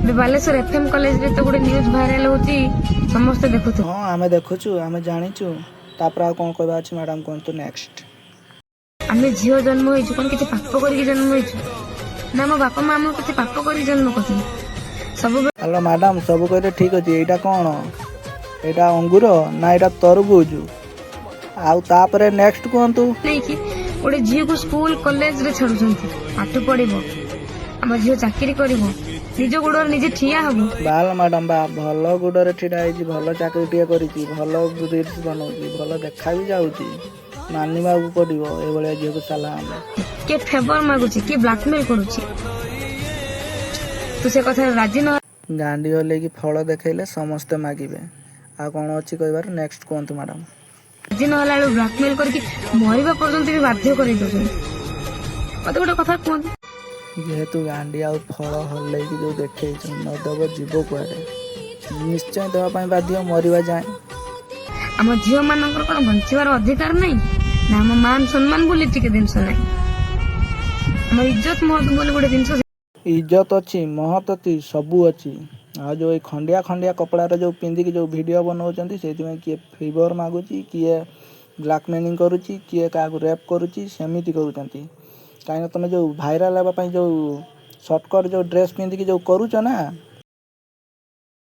Baleshwar FM college रे तो गोटे न्यूज वायरल होती समस्त देखुथु। हाँ आमे देखुचु आमे जानिचु तापर आ कोन कहबा अछि मैडम कोन नेक्स्ट। आमे झियो जन्म होइछु कोन किछि पाप करिक जन्म होइछु ना मो बापा माँ हमको किछि पाप करी जन्म करथिन सब। हेलो मैडम सब कहले ठीक अछि एटा कोन एटा अंगूर ना एटा तरबुज आउ तापर नेक्स्ट कोंतु नहीं कि गोटे झियो को स्कूल कॉलेज रे छाडुछंती पाठ पढिबो हम झियो चाकरी करिवो निज गोडर निजे ठिया हबो। बाल मैडम बा भल गुडरे ठिडा होइछि भल चाकरी टिए करिछि भल रील्स बनाउछि भल देखा भी जाउछि मानिबाकू पड़िबो ए भलिया झियो को सलाम। के फेवर मागुछि के ब्लैकमेल करूछि तू से कथा राजी न गांडी होले कि फल देखैले समस्त मागिबे आ कोन अछि कहबार नेक्स्ट कोंतु मैडम। राजी न होला ब्लैकमेल करके मरिबा पर्यंत भी बाध्य करै दउछन मते गोटे कथा कोन जेहेतु गांडी आ फल हल्ले कि जो देखे नदब जीव कुआडे निश्चय देवा पाई बाध्य मरिबा जाए। हम झियो मानकर कोन बंचिबार अधिकार नहीं ना हम मान सम्मान बोली टिके दिनस नहीं हम इज्जत महत्व बोली गोटे दिनस इज्जत अच्छी महत अच्छी सबू अच्छी आ जो खंडिया खंडिया कपड़ा जो पिंधिकी जो वीडियो बनाऊँच से किए फेवर मागुची किए ब्लैकमेलिंग करुच्ची किए क्या रेप करुच्ची सेमिति करुँच कहीं तुम जो भाइराल हाँपाई जो सर्टकट जो ड्रेस पिंधिकी जो करुच ना